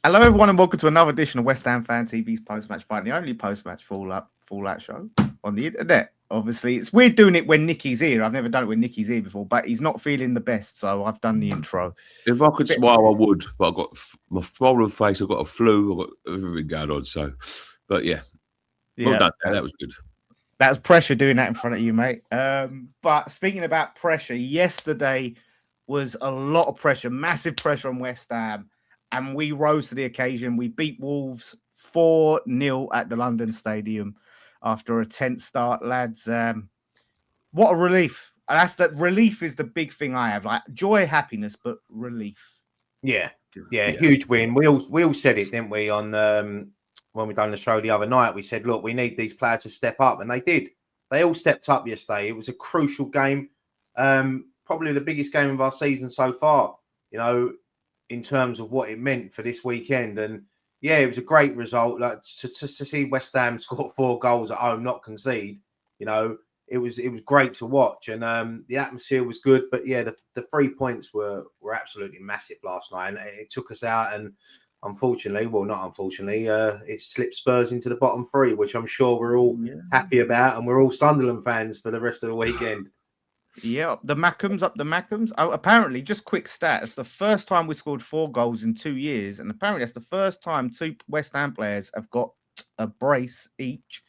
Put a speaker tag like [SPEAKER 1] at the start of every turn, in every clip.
[SPEAKER 1] Hello, everyone, and welcome to another edition of West Ham Fan TV's Post-Match Pint, the only post-match fallout show on the internet. Obviously, it's weird doing it when Nicky's here. I've never done it when Nicky's here before, but he's not feeling the best, so I've done the intro.
[SPEAKER 2] If I could smile, I would, but I've got my swollen face, I've got a flu, I've got everything going on. So, but yeah, well done. That was good.
[SPEAKER 1] That was pressure doing that in front of you, mate. But speaking about pressure, yesterday was a lot of pressure, massive pressure on West Ham. And we rose to the occasion. We beat Wolves 4-0 at the London Stadium after a tense start, lads. What a relief. And that's that relief is the big thing I have. Like joy, happiness, but relief.
[SPEAKER 3] Yeah. Huge win. We all said it, didn't we, on when we done the show the other night. We said, look, we need these players to step up, and they did. They all stepped up yesterday. It was a crucial game. Probably the biggest game of our season so far, in terms of what it meant for this weekend. And yeah, it was a great result. Like to see West Ham score 4 goals at home, not concede, it was great to watch. And the atmosphere was good. But yeah, the 3 points were absolutely massive last night. And it took us out. And unfortunately, well, not unfortunately, it slipped Spurs into the bottom 3, which I'm sure we're all happy about. And we're all Sunderland fans for the rest of the weekend.
[SPEAKER 1] Yeah, up the Mackems. Oh, apparently, just quick stats. The first time we scored 4 goals in 2 years, and apparently that's the first time 2 West Ham players have got a brace each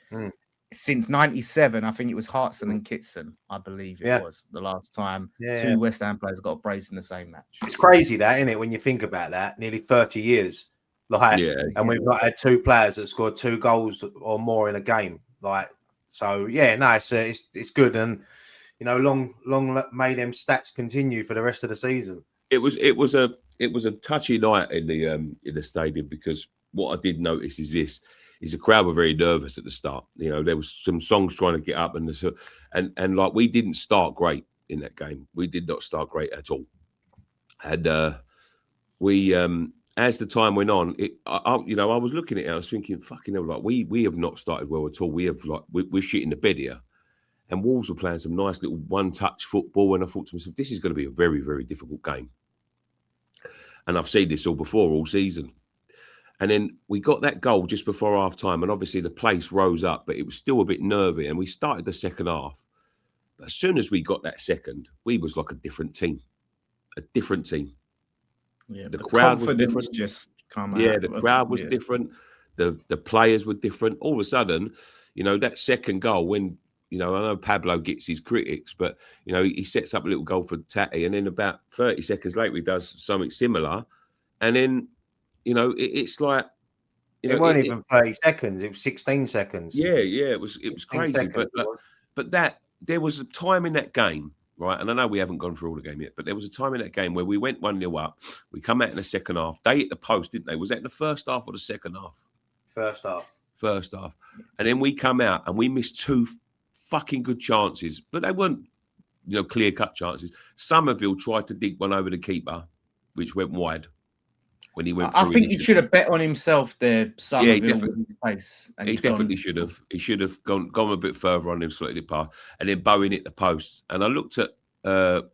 [SPEAKER 1] since '97. I think it was Hartson and Kitson. I believe it was the last time 2 West Ham players got a brace in the same match.
[SPEAKER 3] It's crazy that, isn't it? When you think about that, nearly 30 years, and we've not had 2 players that scored 2 goals or more in a game, So yeah, no, it's good and. Long may them stats continue for the rest of the season.
[SPEAKER 2] It was a touchy night in the stadium because what I did notice is the crowd were very nervous at the start. There was some songs trying to get up and like we didn't start great in that game. We did not start great at all. And we as the time went on, I was looking at it, I was thinking, fucking hell, like we have not started well at all. We have we're shit in the bed here. And Wolves were playing some nice little one-touch football. And I thought to myself, this is going to be a very, very difficult game. And I've seen this all before, all season. And then we got that goal just before half-time. And obviously the place rose up, but it was still a bit nervy. And we started the second half. But as soon as we got that second, we was like a different team. A different team.
[SPEAKER 1] Yeah, the crowd was different. Just come out.
[SPEAKER 2] Yeah, the crowd was different. The players were different. All of a sudden, that second goal, when... I know Pablo gets his critics, but, he sets up a little goal for Tatty. And then about 30 seconds later, he does something similar. And then, it's like...
[SPEAKER 3] it weren't even 30 seconds. It was 16 seconds.
[SPEAKER 2] Yeah. It was crazy. Seconds, but there was a time in that game, right? And I know we haven't gone through all the game yet, but there was a time in that game where we went 1-0 up. We come out in the second half. They hit the post, didn't they? Was that in the first half or the second half?
[SPEAKER 3] First half.
[SPEAKER 2] First half. And then we come out and we missed 2 fucking good chances, but they weren't, clear-cut chances. Somerville tried to dig one over the keeper, which went wide when he went through.
[SPEAKER 1] I think he should have bet on himself there, Somerville.
[SPEAKER 2] He definitely should have. He should have gone a bit further on him, slotted it past, and then Bowen hit the post. And I looked at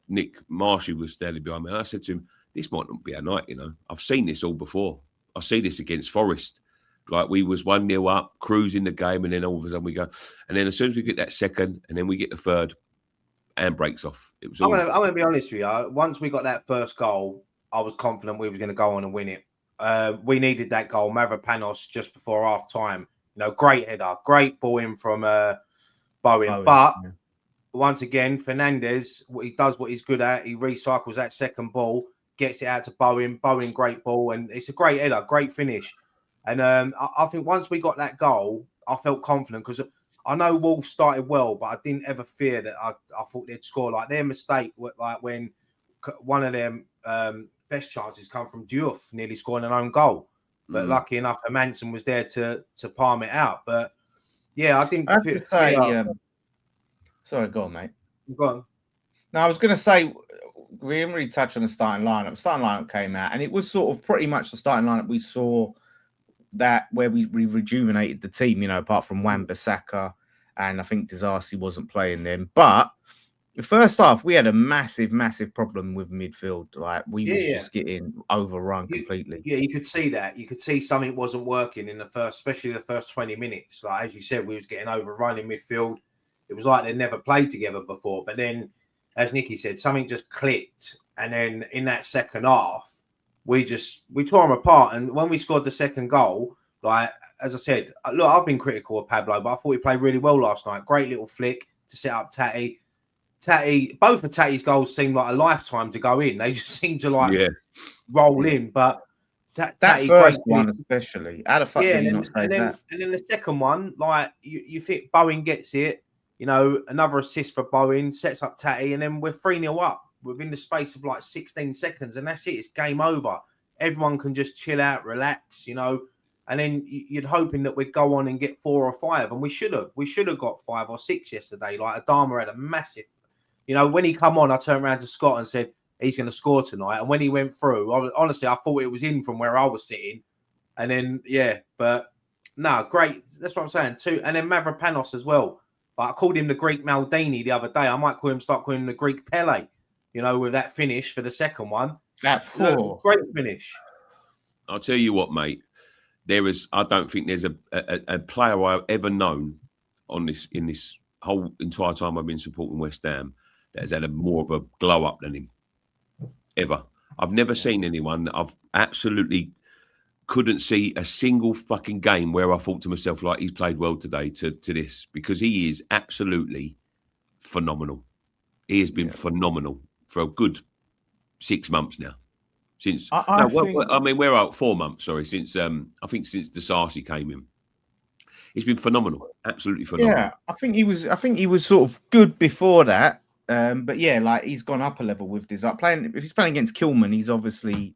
[SPEAKER 2] Nick Marsh, who was standing behind me, and I said to him, this might not be a night, I've seen this all before. I see this against Forest. Like we was 1-0 up, cruising the game, and then all of a sudden we go. And then as soon as we get that second, and then we get the third, and breaks off. It was.
[SPEAKER 3] I'm going to be honest with you. Once we got that first goal, I was confident we was going to go on and win it. We needed that goal, Mavropanos, just before half time. Great header, great ball in from Bowen. But once again, Fernandez, he does what he's good at. He recycles that second ball, gets it out to Bowen. Bowen, great ball, and it's a great header, great finish. And I think once we got that goal, I felt confident because I know Wolves started well, but I didn't ever fear that I thought they'd score. Like their mistake, like when one of their best chances come from Diouf nearly scoring an own goal. But lucky enough, Manson was there to palm it out. But yeah, I didn't
[SPEAKER 1] sorry, go on, mate.
[SPEAKER 3] Go on.
[SPEAKER 1] No, I was going to say, we didn't really touch on the starting lineup. The starting lineup came out, and it was sort of pretty much the starting lineup we saw that where we rejuvenated the team, apart from Wan-Bissaka, and I think Disasi wasn't playing then. But The first half, we had a massive problem with midfield. Like we was
[SPEAKER 3] Yeah.
[SPEAKER 1] just getting overrun completely.
[SPEAKER 3] Yeah, you could see that. You could see something wasn't working in the first, especially the first 20 minutes. Like as you said, we was getting overrun in midfield. It was like they'd never played together before. But then, as Nicky said, something just clicked. And then in that second half, we tore them apart. And when we scored the second goal, like as I said, look, I've been critical of Pablo, but I thought he played really well last night. Great little flick to set up Tatty. Both of Tatty's goals seemed like a lifetime to go in. They just seemed to roll in. But
[SPEAKER 1] that first one, especially, how the fuck did you not say that?
[SPEAKER 3] And then the second one, like you think Bowen gets it, another assist for Bowen, sets up Tatty, and then we're 3-0 up within the space of like 16 seconds, and that's it. It's game over. Everyone can just chill out, relax, and then you'd hoping that we'd go on and get 4 or 5, and we should have got 5 or 6 yesterday. Like Adama had a massive, when he come on, I turned around to Scott and said he's going to score tonight, and when he went through, honestly, I thought it was in from where I was sitting, and then but no, great. That's what I'm saying too. And then Mavropanos as well. But I called him the Greek Maldini the other day. I might start calling him the Greek Pele. With that finish for the second one, great finish.
[SPEAKER 2] I'll tell you what, mate. I don't think there's a player I've ever known in this whole entire time I've been supporting West Ham that has had more of a glow up than him. Ever. I've never seen anyone that I've absolutely couldn't see a single fucking game where I thought to myself, like, he's played well today to this, because he is absolutely phenomenal. He has been phenomenal for a good 6 months now. Since we're out 4 months, sorry, since I think since Disasi came in. He's been phenomenal, absolutely phenomenal.
[SPEAKER 1] Yeah, I think he was sort of good before that. But yeah, like he's gone up a level with this. If he's playing against Kilman, he's obviously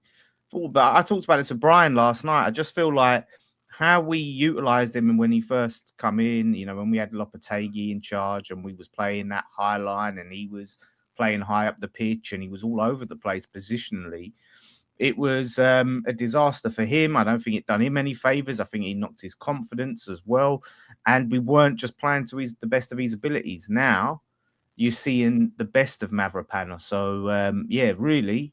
[SPEAKER 1] but I talked about it to Brian last night. I just feel like how we utilised him when he first come in, when we had Lopetegui in charge and we was playing that high line and he was playing high up the pitch and he was all over the place positionally. It was a disaster for him. I don't think it done him any favours. I think he knocked his confidence as well. And we weren't just playing to the best of his abilities. Now you're seeing the best of Mavropanos. So, really,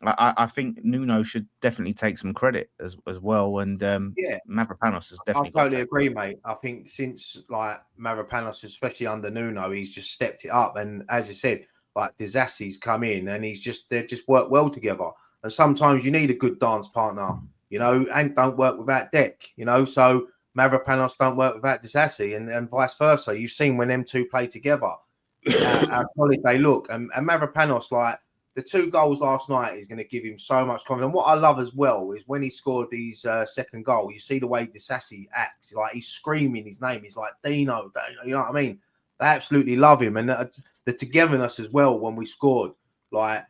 [SPEAKER 1] I think Nuno should definitely take some credit as well. And Mavropanos has definitely
[SPEAKER 3] I totally agree, mate. I think since like Mavropanos, especially under Nuno, he's just stepped it up. And as I said, like Disasi's come in and they've just worked well together. And sometimes you need a good dance partner, and don't work without Deck, So Mavropanos don't work without Disasi and vice versa. You've seen when them two play together, how solid they look. And Mavropanos, like the 2 goals last night, is going to give him so much confidence. And what I love as well is when he scored his second goal, you see the way Disasi acts. Like he's screaming his name. He's like, Dino, you know what I mean? They absolutely love him. And the togetherness as well when we scored, like,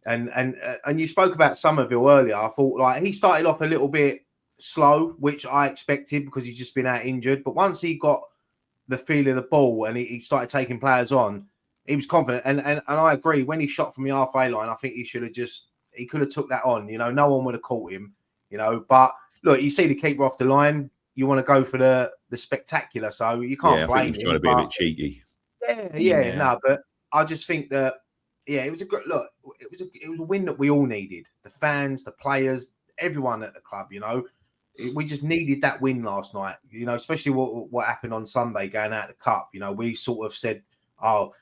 [SPEAKER 3] and you spoke about Somerville earlier. I thought like he started off a little bit slow, which I expected because he's just been out injured. But once he got the feel of the ball and he started taking players on, he was confident. And I agree. When he shot from the halfway line, I think he could have took that on. No one would have caught him. But look, you see the keeper off the line. You want to go for the spectacular, so you can't blame him.
[SPEAKER 2] He's trying to be a bit cheeky.
[SPEAKER 3] No, but I just think that. Yeah, it was a good look. It was a win that we all needed. The fans, the players, everyone at the club. We just needed that win last night. Especially what happened on Sunday going out of the cup. We sort of said, "Oh,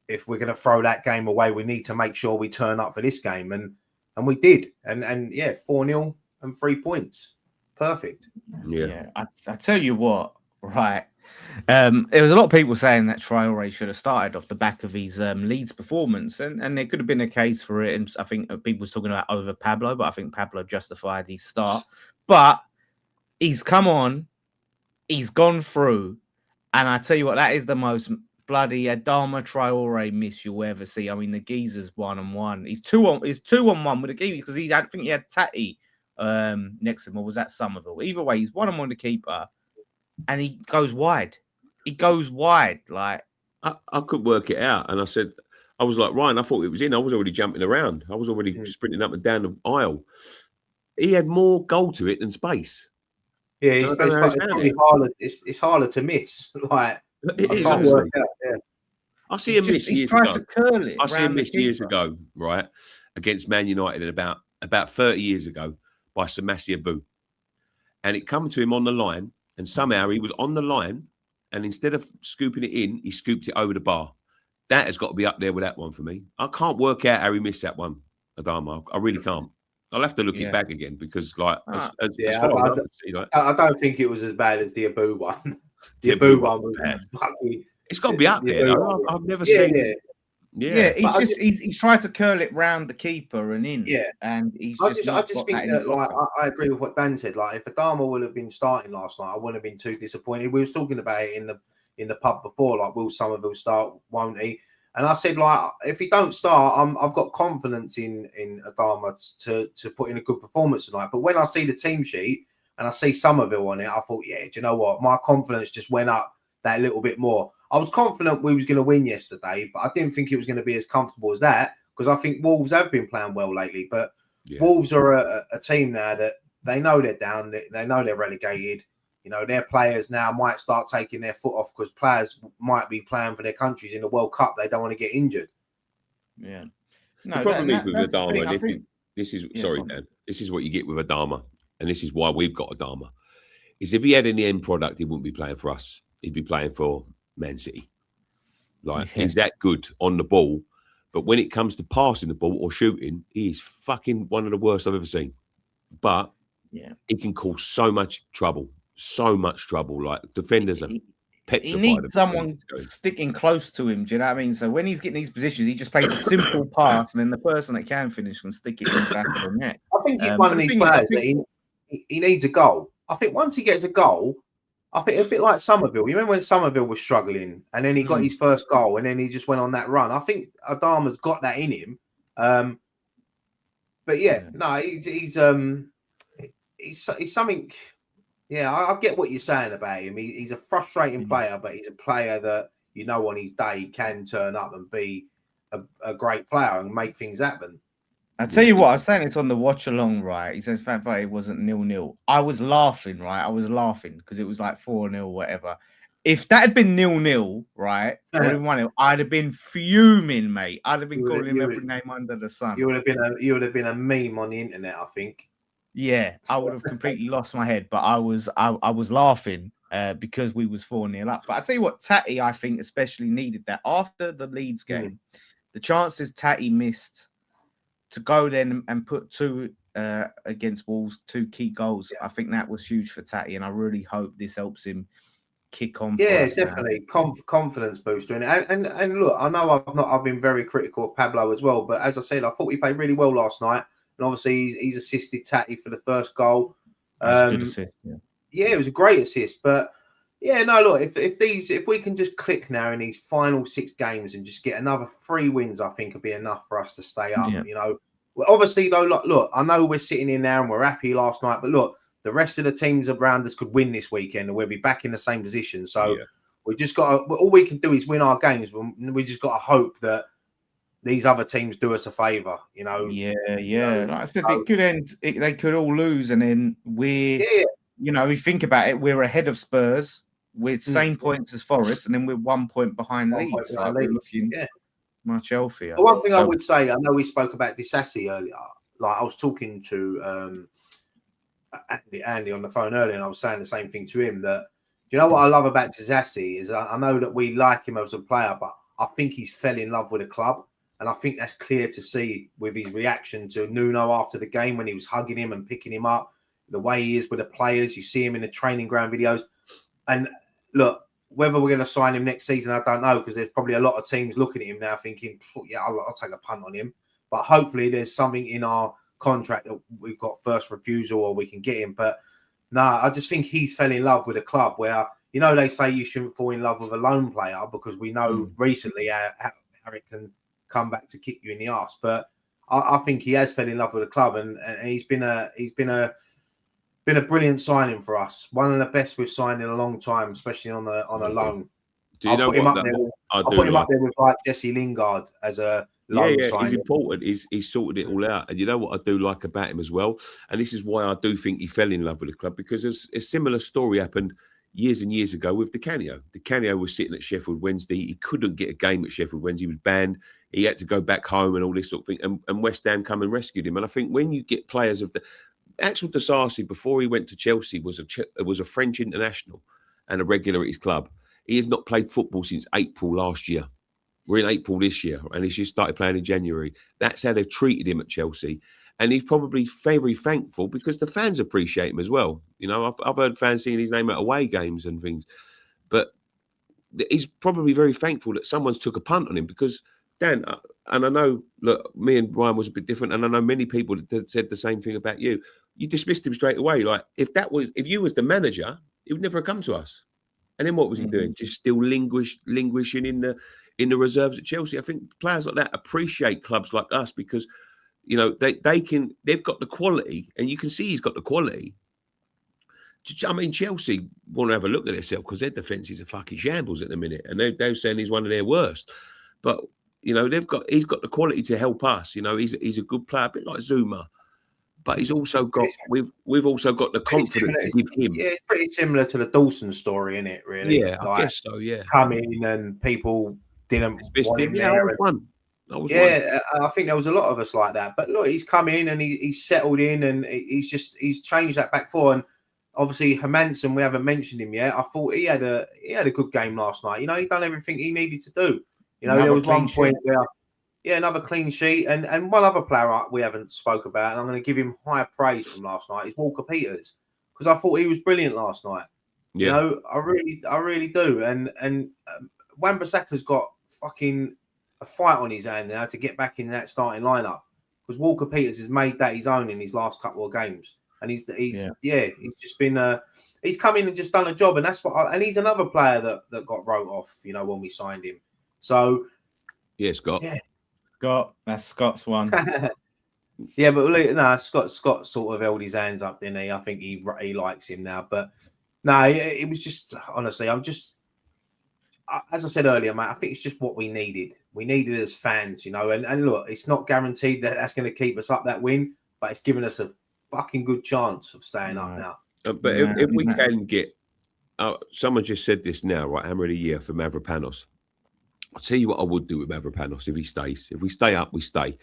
[SPEAKER 3] if we're going to throw that game away, we need to make sure we turn up for this game," and we did. And 4-0 and 3 points, perfect.
[SPEAKER 1] Yeah. I tell you what, right. There was a lot of people saying that Traore should have started off the back of his Leeds performance, and there could have been a case for it. And I think people was talking about over Pablo, but I think Pablo justified his start. But he's come on, he's gone through, and I tell you what, that is the most bloody Adama Traore miss you'll ever see. I mean, the geezer's 1-on-1. He's 2-on-1 with the geezer because I think he had Tatty next to him, or was that Somerville? Either way, he's 1-on-1 the keeper. And he goes wide. Like
[SPEAKER 2] I could work it out. And I was like, Ryan, I thought it was in. I was already jumping around. I was already sprinting up and down the aisle. He had more goal to it than space.
[SPEAKER 3] Yeah, it's harder to miss. Like
[SPEAKER 2] it is, honestly. I see him miss years
[SPEAKER 1] tried
[SPEAKER 2] ago.
[SPEAKER 1] to curl it.
[SPEAKER 2] I see him
[SPEAKER 1] round the
[SPEAKER 2] miss years
[SPEAKER 1] keeper.
[SPEAKER 2] ago, right, against Man United in about 30 years ago by Samasia Boo. And it come to him on the line, and somehow he was on the line, and instead of scooping it in, he scooped it over the bar. That has got to be up there with that one for me. I can't work out how he missed that one, Adama. I really can't. I'll have to look it back again because, like, as far as I can see, like,
[SPEAKER 3] I don't think it was as bad as the Abu one. The
[SPEAKER 2] Abu
[SPEAKER 3] Abu one was
[SPEAKER 2] bad.
[SPEAKER 3] fucking.
[SPEAKER 2] It's got to be up there, though. I've never seen.
[SPEAKER 1] Yeah, he's tried to curl it round the keeper and in.
[SPEAKER 3] Yeah,
[SPEAKER 1] and
[SPEAKER 3] I just think that like I agree with what Dan said. Like if Adama would have been starting last night, I wouldn't have been too disappointed. We was talking about it in the pub before. Like, will Somerville start? Won't he? And I said, like, if he don't start, I've got confidence in Adama to put in a good performance tonight. But when I see the team sheet and I see Somerville on it, I thought, yeah, do you know what? My confidence just went up that little bit more. I was confident we was going to win yesterday, but I didn't think it was going to be as comfortable as that because I think Wolves have been playing well lately. But Wolves are a team now that they know they're down. They know they're relegated. You know, their players now might start taking their foot off because players might be playing for their countries in the World Cup. They don't want to get injured.
[SPEAKER 1] Yeah.
[SPEAKER 2] No, the problem is with Adama, this is sorry, Dan. This is what you get with Adama, and this is why we've got Adama. Is if he had any end product, he wouldn't be playing for us. He'd be playing for Man City. Like, he's that good on the ball, but when it comes to passing the ball or shooting, he's fucking one of the worst I've ever seen. But he can cause so much trouble. Like, defenders are petrified.
[SPEAKER 1] He needs someone sticking close to him. Do you know what I mean? So when he's getting these positions, he just plays a simple pass, and then the person that can finish can stick it in the back of the net.
[SPEAKER 3] I think he's one of these players that he needs a goal. I think once he gets a goal, I think a bit like Somerville. You remember when Somerville was struggling, and then he got his first goal, and then he just went on that run. I think Adama's got that in him. But he's something. Yeah, I get what you're saying about him. He's a frustrating player, but he's a player that, you know, on his day can turn up and be a great player and make things happen.
[SPEAKER 1] I tell you what, I was saying this on the watch along, right? He says, fact it wasn't 0-0. I was laughing, right? I was laughing because it was like 4-0, whatever. If that had been 0-0, right? I'd have been fuming, mate. I'd have been calling him every name under the sun.
[SPEAKER 3] You would have been a meme on the internet, I think.
[SPEAKER 1] Yeah, I would have completely lost my head, but I was laughing because we was 4-0 up. But I tell you what, Tatty, I think, especially needed that after the Leeds game. The chances Tatty missed to go then and put two against Wolves, 2 key goals. I think that was huge for Tatty, and I really hope this helps him kick on.
[SPEAKER 3] Yeah, definitely confidence booster. And look, I know I've been very critical of Pablo as well, but as I said, I thought he played really well last night. And obviously, he's assisted Tatty for the first goal.
[SPEAKER 1] That's a good assist.
[SPEAKER 3] Yeah, it was a great assist. But yeah, no, look, if we can just click now in these final 6 games and just get another 3 wins, I think would be enough for us to stay up. You know, well, obviously though, look, I know we're sitting in there and we're happy last night, but look, the rest of the teams around us could win this weekend, and we'll be back in the same position. So we just got all we can do is win our games. We just got to hope that these other teams do us a favour, you know.
[SPEAKER 1] Like I said, it could end. They could all lose, and then you know, we think about it. We're ahead of Spurs with same points as Forest, and then we're 1 point behind Leeds. So we're looking much healthier.
[SPEAKER 3] But one thing I would say, I know we spoke about Disassi earlier. Like I was talking to Andy on the phone earlier, and I was saying the same thing to him. That, do you know what I love about Disassi is I know that we like him as a player, but I think he's fell in love with the club. And I think that's clear to see with his reaction to Nuno after the game when he was hugging him and picking him up, the way he is with the players. You see him in the training ground videos. And look, whether we're going to sign him next season, I don't know, because there's probably a lot of teams looking at him now thinking, yeah, I'll take a punt on him. But hopefully there's something in our contract that we've got first refusal or we can get him. But no, I just think he's fell in love with a club where, you know, they say you shouldn't fall in love with a lone player because we know recently how it can come back to kick you in the arse. But I think he has fell in love with the club, and he's been a brilliant signing for us. One of the best we've signed in a long time, especially on a loan.
[SPEAKER 2] Do you know what?
[SPEAKER 3] I'll put him up there with like Jesse Lingard as a loan signing.
[SPEAKER 2] He's important. He's sorted it all out. And you know what I do like about him as well? And this is why I do think he fell in love with the club, because a similar story happened years and years ago with Di Canio. Di Canio was sitting at Sheffield Wednesday. He couldn't get a game at Sheffield Wednesday. He was banned. He had to go back home and all this sort of thing. And West Ham come and rescued him. And I think when you get players of the actual Disasi, before he went to Chelsea, was a French international and a regular at his club. He has not played football since April last year. We're in April this year, and he's just started playing in January. That's how they've treated him at Chelsea. And he's probably very thankful because the fans appreciate him as well. You know, I've heard fans singing his name at away games and things. But he's probably very thankful that someone's took a punt on him because, Dan, and I know, look, me and Ryan was a bit different, and I know many people that said the same thing about you. You dismissed him straight away. Like, if you was the manager, he would never have come to us. And then what was he doing? Just still languishing in the reserves at Chelsea. I think players like that appreciate clubs like us because, you know, they've got the quality, and you can see he's got the quality. I mean, Chelsea want to have a look at themselves because their defence is a fucking shambles at the minute, and they're saying he's one of their worst. But you know, he's got the quality to help us. You know, he's a good player, a bit like Zuma, but he's also got we've also got the confidence to give him.
[SPEAKER 3] Yeah, it's pretty similar to the Dawson story, isn't it? Really?
[SPEAKER 2] Yeah, like, I guess so. Yeah,
[SPEAKER 3] come in and people didn't want him there. I think there was a lot of us like that. But look, he's come in and he's settled in, and he's changed that back four. And obviously, Hermansen, we haven't mentioned him yet. I thought he had a good game last night. You know, he done everything he needed to do. You know, there was one point where, another clean sheet, and one other player we haven't spoke about, and I'm going to give him high praise from last night, is Walker Peters, because I thought he was brilliant last night. Yeah. You know, I really do. And Wan-Bissaka's got fucking a fight on his hand now to get back in that starting lineup, because Walker Peters has made that his own in his last couple of games, and he's just been he's come in and just done a job, and that's what. And he's another player that got wrote off, you know, when we signed him. So
[SPEAKER 2] yeah, Scott.
[SPEAKER 3] Yeah.
[SPEAKER 1] Scott, that's Scott's one.
[SPEAKER 3] Yeah, but no, Scott sort of held his hands up, didn't he? I think he likes him now. But no, it was just, honestly, as I said earlier, mate, I think it's just what we needed. We needed as fans, you know. And look, it's not guaranteed that that's going to keep us up that win, but it's given us a fucking good chance of staying up now.
[SPEAKER 2] But if we can get, someone just said this now, right? Hammer of the year for Mavropanos. I'll tell you what I would do with Mavropanos if he stays. If we stay up, we stay.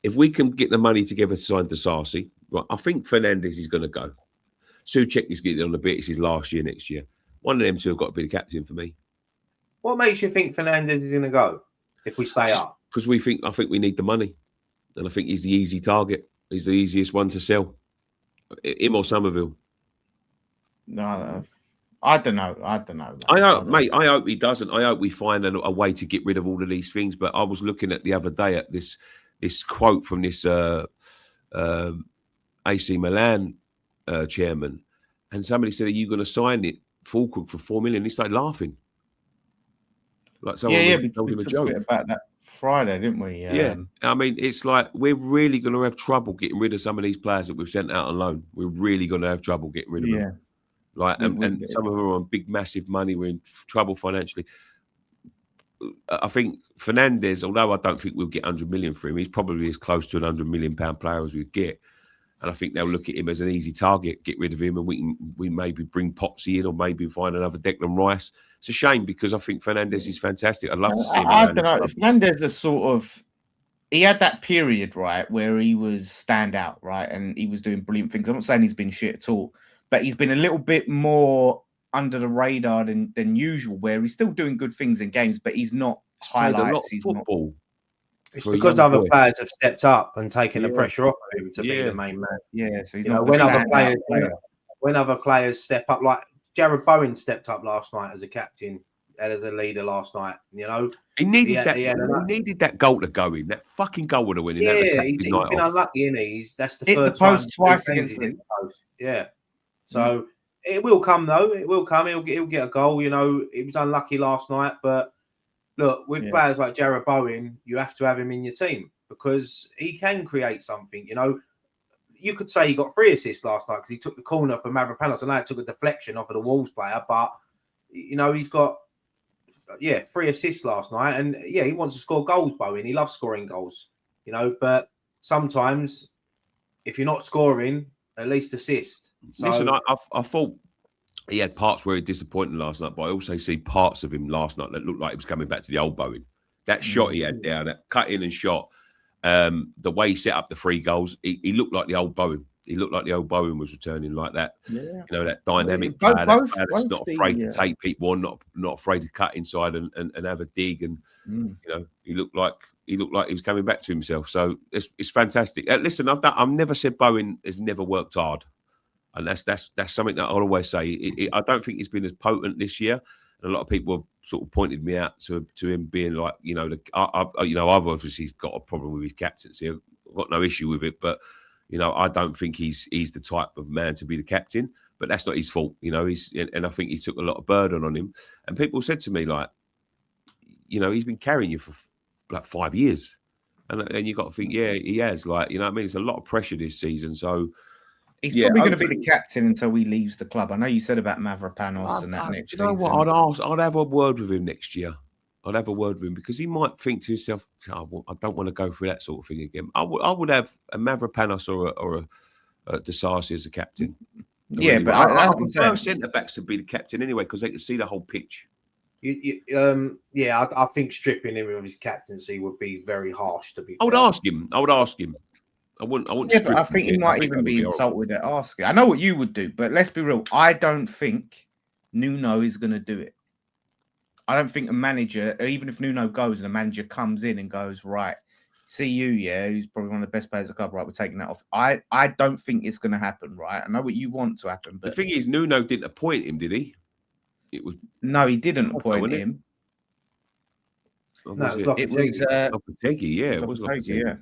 [SPEAKER 2] If we can get the money together to sign Disasi, right, I think Fernandez is going to go. Souček is getting on a bit. It's his last year next year. One of them two have got to be the captain for me.
[SPEAKER 3] What makes you think Fernandez is going to go if we stay up?
[SPEAKER 2] Because I think we need the money. And I think he's the easy target. He's the easiest one to sell. Him or Somerville.
[SPEAKER 1] No. I don't know.
[SPEAKER 2] Mate. I hope he doesn't. I hope we find a way to get rid of all of these things. But I was looking at the other day at this quote from this AC Milan chairman, and somebody said, "Are you going to sign it, Fulkrug, for $4 million?" He started laughing. Like someone told him a joke
[SPEAKER 1] about that Friday, didn't we?
[SPEAKER 2] Yeah. I mean, it's like we're really going to have trouble getting rid of some of these players that we've sent out on loan. We're really going to have trouble getting rid of them. Like, and some of them are on big, massive money. We're in trouble financially. I think Fernandez, although I don't think we'll get 100 million for him, he's probably as close to an 100 million pound player as we get. And I think they'll look at him as an easy target, get rid of him, and we maybe bring Popsy in, or maybe find another Declan Rice. It's a shame because I think Fernandez is fantastic. I'd love to see him.
[SPEAKER 1] I don't know. Fernandez is he had that period, right, where he was standout, right, and he was doing brilliant things. I'm not saying he's been shit at all, but he's been a little bit more under the radar than usual, where he's still doing good things in games, but he's not highlights. He's
[SPEAKER 2] football.
[SPEAKER 3] It's because other players have stepped up and taken the pressure off of him to be the main man.
[SPEAKER 1] Yeah, so he's
[SPEAKER 3] not when other players step up, like Jared Bowen stepped up last night as a captain, as a leader last night. You know,
[SPEAKER 2] he needed that. He needed that goal to go in. That fucking goal would have won.
[SPEAKER 3] Yeah, he's been unlucky, isn't he? That's the third
[SPEAKER 1] time. Hit the post twice against
[SPEAKER 3] the post. Yeah, so. It will come, though. It will come. He'll get a goal. You know, it was unlucky last night. But, look, with players like Jared Bowen, you have to have him in your team because he can create something. You know, you could say he got 3 assists last night because he took the corner for Mavropanos. I know it took a deflection off of the Wolves player. But, you know, he's got, 3 assists last night. And, he wants to score goals, Bowen. He loves scoring goals, you know. But sometimes, if you're not scoring, at least assist. So,
[SPEAKER 2] listen, I thought he had parts where he disappointed last night, but I also see parts of him last night that looked like he was coming back to the old Bowen. That shot he had down, that cut in and shot, the way he set up the 3 goals, he looked like the old Bowen. He looked like the old Bowen was returning like that.
[SPEAKER 1] Yeah.
[SPEAKER 2] You know, that dynamic player, that player that's not afraid to take people on, not afraid to cut inside and have a dig. And you know, he looked like he was coming back to himself. So it's fantastic. Listen, I've never said Bowen has never worked hard. And that's something that I'll always say. I don't think he's been as potent this year. And a lot of people have sort of pointed me out to him being like, you know, I've obviously got a problem with his captaincy. I've got no issue with it, but you know, I don't think he's the type of man to be the captain. But that's not his fault, you know. And I think he took a lot of burden on him. And people said to me like, you know, he's been carrying you for like 5 years, and you got to think, yeah, he has. Like, you know what I mean? It's a lot of pressure this season, so.
[SPEAKER 1] He's probably going to be the captain until he leaves the club. I know you said about Mavropanos and that next season.
[SPEAKER 2] You know what? I'd have a word with him next year. I'd have a word with him because he might think to himself, oh, I don't want to go through that sort of thing again. I would have a Mavropanos or a Disasi as a captain.
[SPEAKER 1] Yeah, but I
[SPEAKER 2] prefer centre-backs to be the captain anyway because they can see the whole pitch.
[SPEAKER 3] I think stripping him of his captaincy would be very harsh.
[SPEAKER 2] I would ask him. I wouldn't.
[SPEAKER 1] Yeah, but I think he might even be insulted at asking. I know what you would do, but let's be real. I don't think Nuno is going to do it. I don't think a manager, even if Nuno goes and a manager comes in and goes, right, see you, yeah, who's probably one of the best players of the club, right, we're taking that off. I don't think it's going to happen, right? I know what you want to happen, but
[SPEAKER 2] the thing is, Nuno didn't appoint him, did he?
[SPEAKER 1] No, he didn't appoint him.
[SPEAKER 3] No, it was
[SPEAKER 2] Lopetegui. Yeah, it was Lopetegui.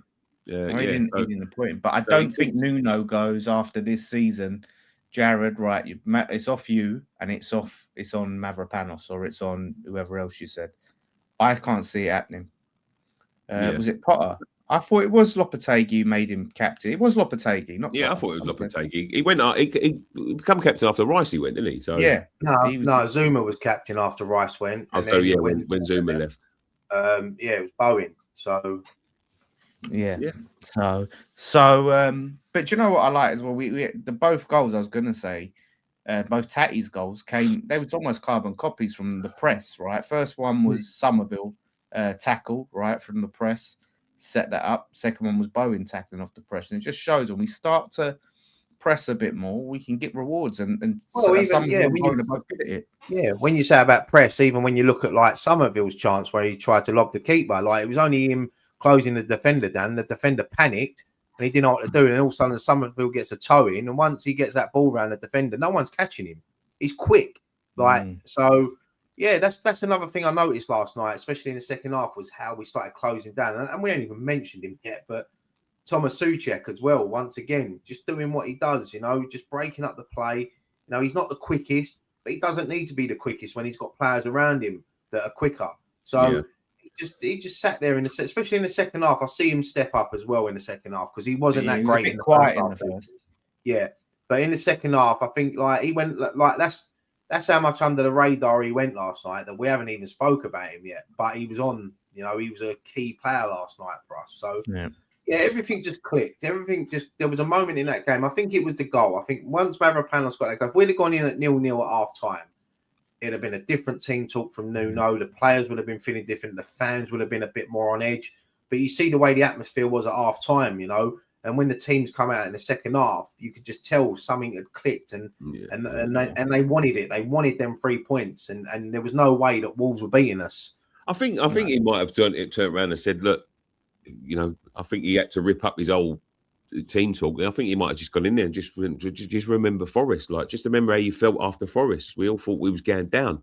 [SPEAKER 1] Yeah. He didn't appoint him. But I don't think Nuno goes after this season. Jared, right? It's off you, and it's on Mavropanos or it's on whoever else you said. I can't see it happening. Was it Potter? I thought it was Lopetegui who made him captain. It was Lopetegui, not Potter.
[SPEAKER 2] I thought it was Lopetegui. He went. He became captain after Rice. He went, didn't he? So
[SPEAKER 1] yeah.
[SPEAKER 3] No, Zuma was captain after Rice went.
[SPEAKER 2] When Zuma left.
[SPEAKER 3] It was Bowen. So.
[SPEAKER 1] Yeah. So, but do you know what I like as well? We the both goals I was gonna say, both Tatty's goals they was almost carbon copies from the press, right? First one was Somerville tackle, right, from the press, set that up. Second one was Bowen tackling off the press, and it just shows when we start to press a bit more, we can get rewards and both good at it.
[SPEAKER 3] Yeah, when you say about press, even when you look at like Somerville's chance where he tried to lob the keeper, like it was only him closing the defender down. The defender panicked and he didn't know what to do. And all of a sudden, Somerville gets a toe in. And once he gets that ball around the defender, no one's catching him. He's quick. So, yeah, that's another thing I noticed last night, especially in the second half, was how we started closing down. And we haven't even mentioned him yet, but Thomas Souček as well, once again, just doing what he does, you know, just breaking up the play. You know, he's not the quickest, but he doesn't need to be the quickest when he's got players around him that are quicker. So, he just sat there especially in the second half. I see him step up as well in the second half because he wasn't that great in the
[SPEAKER 1] quiet in the first.
[SPEAKER 3] Yeah, but in the second half, I think like he went like that's how much under the radar he went last night that we haven't even spoke about him yet. But he was on, you know, he was a key player last night for us. So yeah, everything just clicked. There was a moment in that game. I think it was the goal. I think once Mavropanos got that goal, if we'd have gone in at 0-0 at half time, it'd have been a different team talk from Nuno. The players would have been feeling different. The fans would have been a bit more on edge. But you see the way the atmosphere was at half time, you know, and when the teams come out in the second half, you could just tell something had clicked and they wanted it. They wanted them 3 points and there was no way that Wolves were beating us.
[SPEAKER 2] I think he might have turned around and said, look, you know, I think he had to rip up his old team talk. I think he might have just gone in there and just remember Forest. Like, just remember how you felt after Forest. We all thought we was going down.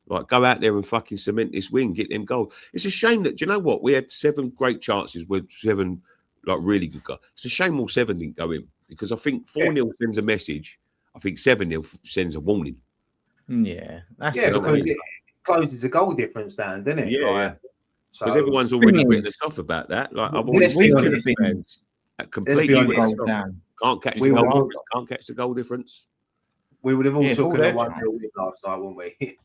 [SPEAKER 2] Like, go out there and fucking cement this win, get them goals. It's a shame that, do you know what? We had 7 great chances with 7 like really good goals. It's a shame all 7 didn't go in because I think 4-0 sends a message. I think 7-0 sends a warning.
[SPEAKER 1] Yeah,
[SPEAKER 3] it closes the goal difference down, doesn't it?
[SPEAKER 2] Yeah, because everyone's already written us off about that. Like, I've always
[SPEAKER 1] we
[SPEAKER 2] been
[SPEAKER 1] could have been
[SPEAKER 2] completely
[SPEAKER 1] down.
[SPEAKER 2] Can't catch the goal difference.
[SPEAKER 3] We would have all taken a 1-0 last night, wouldn't we?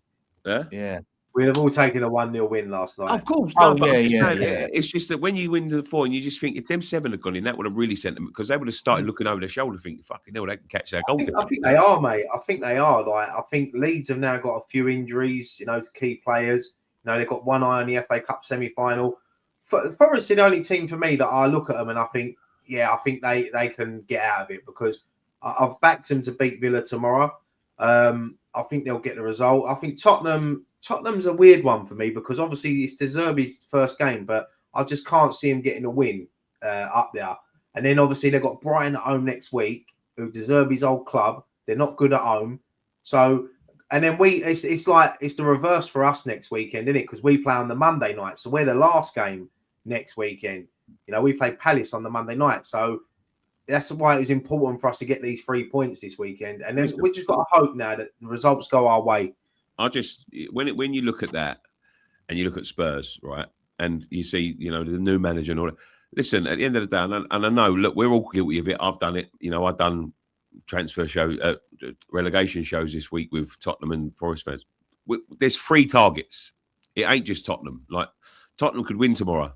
[SPEAKER 2] Yeah.
[SPEAKER 3] We'd have all taken a 1-0 win last night.
[SPEAKER 2] Of course.
[SPEAKER 1] Oh,
[SPEAKER 2] No, but
[SPEAKER 1] yeah.
[SPEAKER 2] It's just that when you win the 4 and you just think if them 7 had gone in, that would have really sent them because they would have started looking over their shoulder thinking, fucking hell, they can catch that goal.
[SPEAKER 3] I think they are, mate. I think they are. Like, I think Leeds have now got a few injuries, to key players. They've got one eye on the FA Cup semi-final. Forest are the only team for me that I look at them and I think, I think they can get out of it because I've backed them to beat Villa tomorrow. I think they'll get the result. I think Tottenham's a weird one for me because obviously it's De Zerbi's first game, but I just can't see him getting a win up there. And then obviously they've got Brighton at home next week, who De Zerbi's old club. They're not good at home. So, and then it's like it's the reverse for us next weekend, isn't it? Because we play on the Monday night. So we're the last game next weekend. We play Palace on the Monday night. So that's why it was important for us to get these 3 points this weekend. And then we just got to hope now that the results go our way.
[SPEAKER 2] When you look at that and you look at Spurs, right, and you see, the new manager and all that. Listen, at the end of the day, and I know, look, we're all guilty of it. I've done it. I've done transfer shows, relegation shows this week with Tottenham and Forest fans. There's 3 targets. It ain't just Tottenham. Like Tottenham could win tomorrow,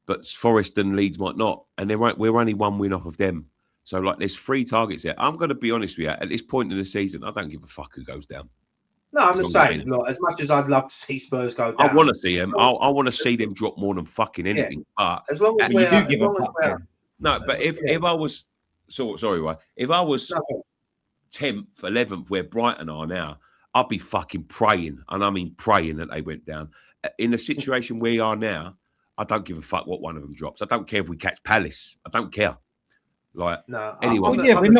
[SPEAKER 2] but Forest and Leeds might not, and we're only 1 win off of them. So like, there's 3 targets there. I'm going to be honest with you. At this point in the season, I don't give a fuck who goes down.
[SPEAKER 3] No, I'm the same. Look, as much as I'd love to see Spurs go down,
[SPEAKER 2] I want to see them. I want to see them drop more than fucking anything.
[SPEAKER 3] Yeah. But as long as we do give a fuck.
[SPEAKER 2] No, but if I was sorry, right? If I was 10th, 11th, where Brighton are now, I'd be fucking praying, and I mean praying that they went down. In the situation we are now, I don't give a fuck what one of them drops. I don't care if we catch Palace. I don't care. Like,
[SPEAKER 3] no,
[SPEAKER 2] anyone.
[SPEAKER 1] Well, yeah, we're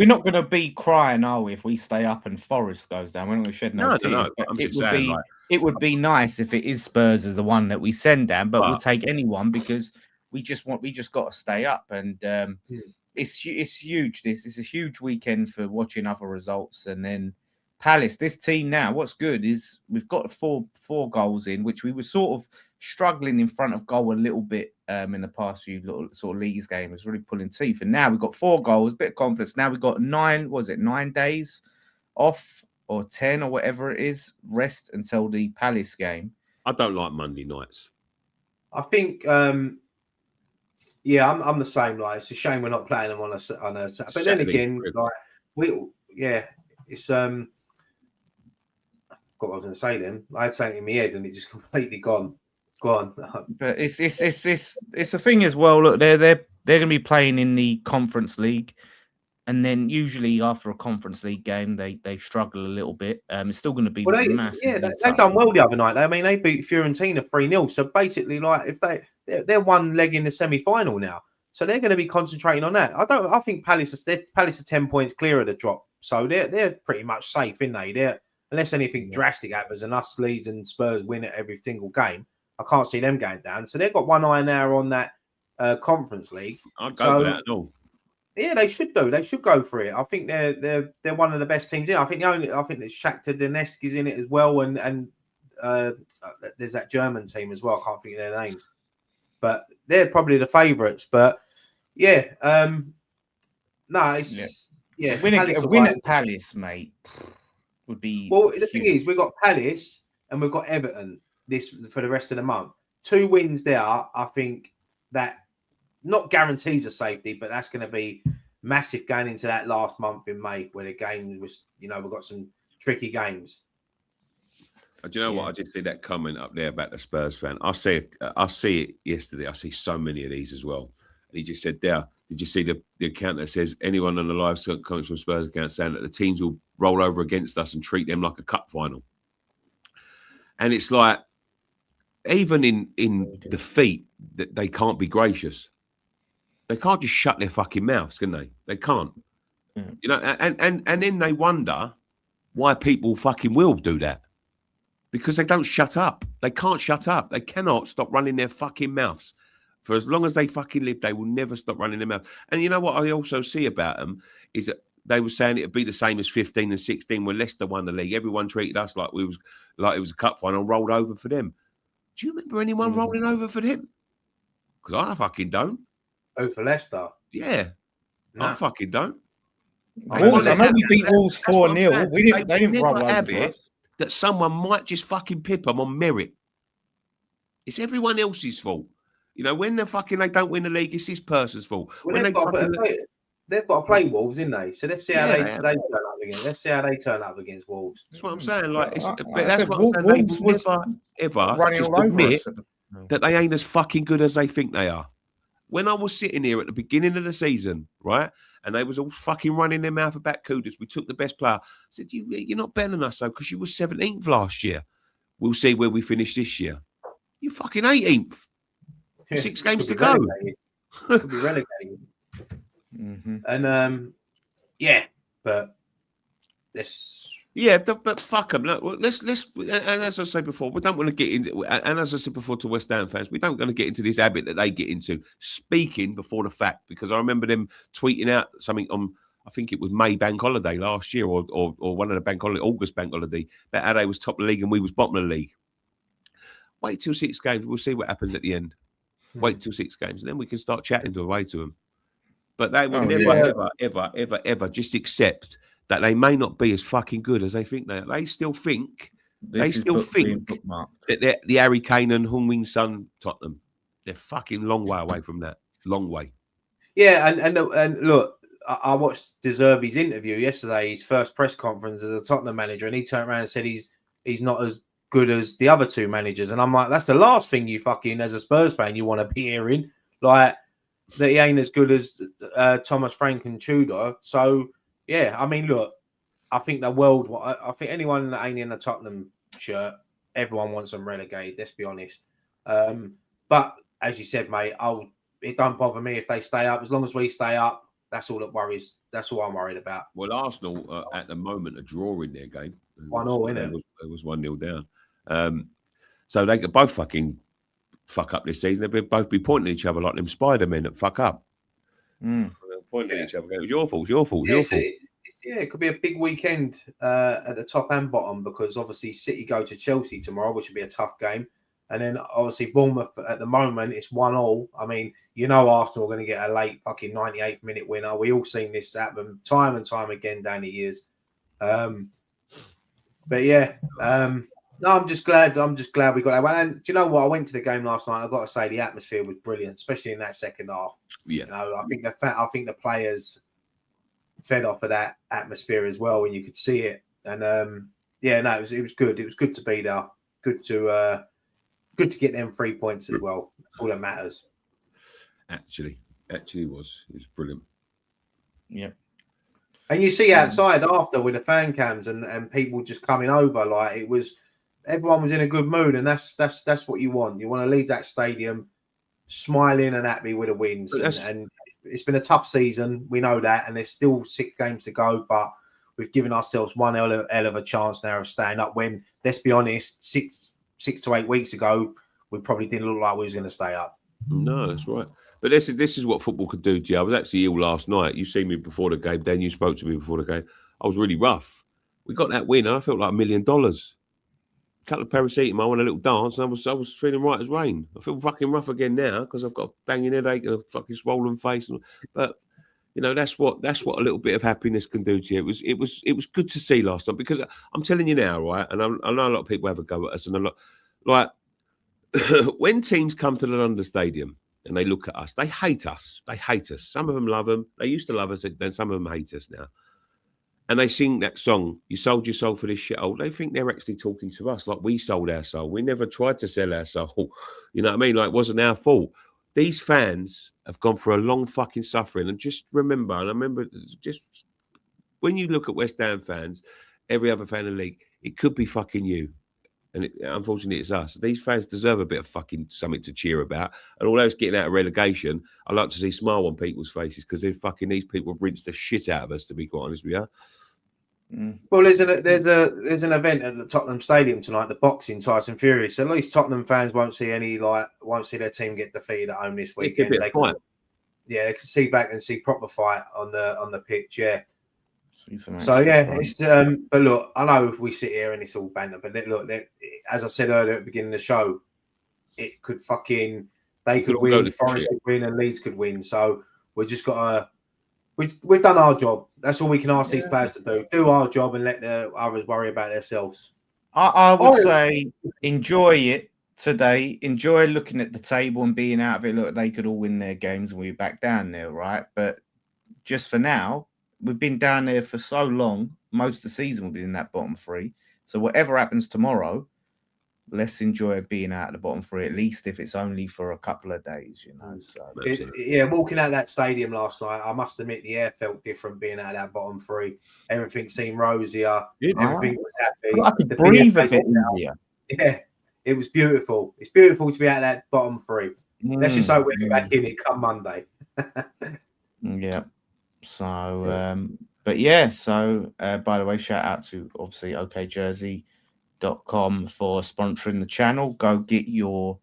[SPEAKER 1] not gonna be crying, are we? If we stay up and Forest goes down, we're not gonna shed no tears.
[SPEAKER 2] No.
[SPEAKER 1] It would be nice if it is Spurs as the one that we send down, but we'll take anyone because we just got to stay up, and it's huge. This is a huge weekend for watching other results, and then Palace. This team now, what's good is we've got four goals in, which we were sort of struggling in front of goal a little bit in the past few little sort of leagues game. It's really pulling teeth, and now we've got 4 goals, a bit of confidence. Now we've got 9 days off or 10 or whatever it is, rest until the Palace game.
[SPEAKER 2] I don't like Monday nights.
[SPEAKER 3] I think, I'm the same. Like, it's a shame we're not playing them on a Saturday. But then again, it's got what I was going to say. Then I had something in my head and it just completely gone.
[SPEAKER 1] But it's a thing as well. Look, they're going to be playing in the Conference League, and then usually after a Conference League game, they struggle a little bit. It's still going to be massive.
[SPEAKER 3] Yeah, they've done well the other night. I mean, they beat Fiorentina 3-0. So basically, like, if they're 1 leg in the semi-final now, so they're going to be concentrating on that. I think Palace are 10 points clear of the drop, so they're pretty much safe, isn't they? Unless anything drastic happens and us, Leeds and Spurs win at every single game. I can't see them going down. So they've got 1 eye now on that Conference League.
[SPEAKER 2] I'd go for that at all.
[SPEAKER 3] Yeah, they should do. They should go for it. I think they're one of the best teams in. I think that Shakhtar Donetsk is in it as well, and there's that German team as well. I can't think of their names, but they're probably the favourites. But win
[SPEAKER 1] at Palace, mate, would be.
[SPEAKER 3] Well, the thing is, we've got Palace and we've got Everton for the rest of the month. 2 wins there, I think that not guarantees a safety, but that's going to be massive going into that last month in May where the game was, we've got some tricky games.
[SPEAKER 2] Do you know what? I just see that comment up there about the Spurs fan. I see it yesterday. I see so many of these as well. And he just said there, did you see the account that says anyone on the live comments from Spurs account saying that the teams will roll over against us and treat them like a cup final? And it's like, even in defeat, that they can't be gracious. They can't just shut their fucking mouths, can they? They can't. And then they wonder why people fucking will do that. Because they don't shut up. They can't shut up. They cannot stop running their fucking mouths. For as long as they fucking live, they will never stop running their mouth. And you know what I also see about them is that they were saying it would be the same as 15 and 16 when Leicester won the league. Everyone treated us like it was a cup final and rolled over for them. Do you remember anyone rolling over for them? Because I fucking don't.
[SPEAKER 3] Oh, for Leicester?
[SPEAKER 2] Yeah. No. I fucking don't.
[SPEAKER 1] I know we beat Wolves 4-0. They didn't roll over for us.
[SPEAKER 2] that someone might just fucking pip them on merit. It's everyone else's fault. You know, when they don't win the league, it's this person's fault.
[SPEAKER 3] Well,
[SPEAKER 2] When
[SPEAKER 3] they've got to play Wolves, didn't they? So let's see how they
[SPEAKER 2] have.
[SPEAKER 3] turn up again. Let's see how they turn up against Wolves.
[SPEAKER 2] That's what I'm saying. Like,
[SPEAKER 1] Wolves was
[SPEAKER 2] ever
[SPEAKER 1] running
[SPEAKER 2] just
[SPEAKER 1] all over
[SPEAKER 2] admit
[SPEAKER 1] us.
[SPEAKER 2] that they ain't as fucking good as they think they are. When I was sitting here at the beginning of the season, right, and they was all fucking running their mouth about kudos, we took the best player. I said, you're not better than us, though, because you were 17th last year. We'll see where we finish this year. You fucking 18th. 6 games to go.
[SPEAKER 3] Could be relegated. And but this.
[SPEAKER 2] Yeah, but fuck them. Let's and as I said before, we don't want to get into. And as I said before to West Ham fans, we don't want to get into this habit that they get into, speaking before the fact. Because I remember them tweeting out something on, I think it was May Bank Holiday last year, or one of the Bank Holiday, August Bank Holiday, about how they was top of the league and we was bottom of the league. Wait till 6 games, we'll see what happens at the end. Wait till 6 games, and then we can start chatting away to them. But they will ever just accept that they may not be as fucking good as they think they are. They still think that they're the Harry Kane and Heung-min Son Tottenham. They're fucking long way away from that. Long way.
[SPEAKER 3] Yeah, and look, I watched De Zerbi's interview yesterday, his first press conference as a Tottenham manager, and he turned around and said he's not as good as the other 2 managers. And I'm like, that's the last thing you fucking, as a Spurs fan, you want to be hearing. Like, that he ain't as good as Thomas Frank and Tudor. So, yeah, I mean, look, I think I think anyone that ain't in a Tottenham shirt, everyone wants them relegated, let's be honest. But as you said, mate, it don't bother me if they stay up. As long as we stay up, that's all that worries. That's all I'm worried about.
[SPEAKER 2] Well, Arsenal at the moment are drawing their game.
[SPEAKER 3] 1-0, isn't it?
[SPEAKER 2] It was 1-0 down. So they could both fucking fuck up this season. They'll both be pointing at each other like them Spider-Men that fuck up. Pointing at each other going, it was your fault, your fault, your fault.
[SPEAKER 3] It could be a big weekend at the top and bottom, because obviously City go to Chelsea tomorrow, which will be a tough game. And then obviously Bournemouth at the moment, it's 1-1. I mean, Arsenal are going to get a late fucking 98th minute winner. We all seen this happen time and time again down the years. But yeah, no, I'm just glad we got that one. And do you know what? I went to the game last night. I've got to say the atmosphere was brilliant, especially in that second half.
[SPEAKER 2] Yeah,
[SPEAKER 3] I think the players fed off of that atmosphere as well, and you could see it. And it was good. It was good to be there. Good to get them 3 points as well. That's all that matters.
[SPEAKER 2] Actually, it was brilliant.
[SPEAKER 1] Yeah.
[SPEAKER 3] And you see outside after with the fan cams and people just coming over, like everyone was in a good mood, and that's what you want. You want to leave that stadium smiling and happy with the wins. And it's been a tough season, we know that, and there's still 6 games to go, but we've given ourselves one hell of a chance now of staying up. When, let's be honest, 6 to 8 weeks ago, we probably didn't look like we was going to stay up.
[SPEAKER 2] No, that's right. But this is what football could do to you. I was actually ill last night. You see me before the game. Then you spoke to me before the game. I was really rough. We got that win, and I felt like $1 million. A couple of paracetamol, I went a little dance, and I was feeling right as rain. I feel fucking rough again now because I've got a banging headache and a fucking swollen face. But that's what a little bit of happiness can do to you. It was good to see last night, because I'm telling you now, right? And I know a lot of people have a go at us, and a lot like when teams come to the London Stadium and they look at us, they hate us. They hate us. Some of them love them. They used to love us, then some of them hate us now. And they sing that song, "You sold your soul for this shithole." They think they're actually talking to us like we sold our soul. We never tried to sell our soul. You know what I mean? Like, it wasn't our fault. These fans have gone through a long fucking suffering. And just remember, just when you look at West Ham fans, every other fan in the league, it could be fucking you. And unfortunately, it's us. These fans deserve a bit of fucking something to cheer about. And although it's getting out of relegation, I like to see smile on people's faces, because these people have rinsed the shit out of us, to be quite honest with you.
[SPEAKER 3] Well, there's an event at the Tottenham Stadium tonight, the boxing Tyson Fury. So at least Tottenham fans won't see their team get defeated at home this weekend. They can see back and see proper fight on the pitch. Yeah. So yeah, it's but look, I know we sit here and it's all banter, but look, as I said earlier at the beginning of the show, it could they could win, Forest could win, and Leeds could win. So we just got to. We've done our job. That's all we can ask these players to do. Do our job and let the others worry about themselves.
[SPEAKER 1] I would say enjoy it today. Enjoy looking at the table and being out of it. Look, they could all win their games and we're back down there, right? But just for now, we've been down there for so long. Most of the season will be in that bottom three. So whatever happens tomorrow, let's enjoy being out of the bottom three, at least if it's only for a couple of days, you know. So
[SPEAKER 3] walking out that stadium last night, I must admit the air felt different being out of that bottom three. Everything seemed rosier. Everything was happy.
[SPEAKER 1] I could breathe a bit easier.
[SPEAKER 3] Yeah, it was beautiful. It's beautiful to be out of that bottom three. Let's just hope we're back in it come Monday.
[SPEAKER 1] Yeah. So, but yeah. So, by the way, shout out to obviously okjersey.com for sponsoring the channel. Go get your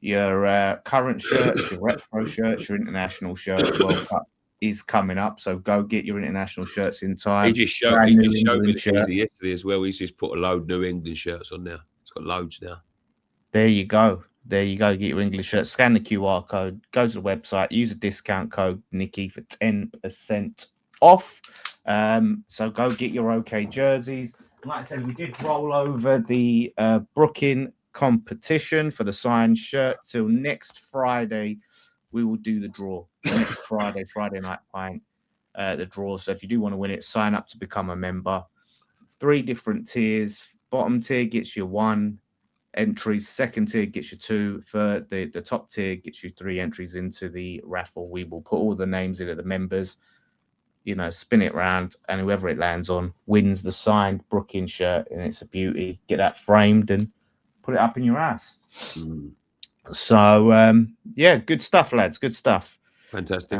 [SPEAKER 1] current shirts, your retro shirts, your international shirts. World Cup is coming up, so go get your international shirts in time.
[SPEAKER 2] He just showed me the jersey yesterday as well. He's just put a load of New England shirts on there. It's got loads now.
[SPEAKER 1] There you go. There you go. Get your English shirt. Scan the QR code. Go to the website. Use a discount code Nicky for 10% off. So go get your OK jerseys. Like I said, we did roll over the Brooklyn competition for the signed shirt till next Friday. We will do the draw next Friday night Pint. The draw. So if you do want to win it, sign up to become a member. 3 different tiers. Bottom tier gets you 1 entries, second tier gets you 2, third the top tier gets you 3 entries into the raffle. We will put all the names into the members, you know, spin it round, and whoever it lands on wins the signed Brooklyn shirt, and it's a beauty. Get that framed and put it up in your house. So yeah, good stuff, lads, good stuff.
[SPEAKER 2] Fantastic.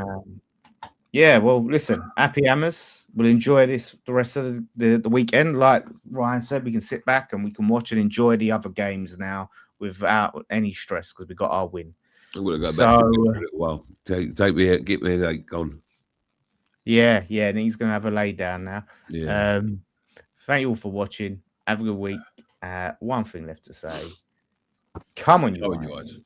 [SPEAKER 1] Yeah, well, listen, happy hammers. We'll enjoy this the rest of the weekend. Like Ryan said, we can sit back and we can watch and enjoy the other games now without any stress because we got our win.
[SPEAKER 2] I'm going to go back to it for a little while. Take me, get me that gone.
[SPEAKER 1] Yeah, and he's going to have a lay down now.
[SPEAKER 2] Yeah.
[SPEAKER 1] Thank you all for watching. Have a good week. One thing left to say. Come on, you guys.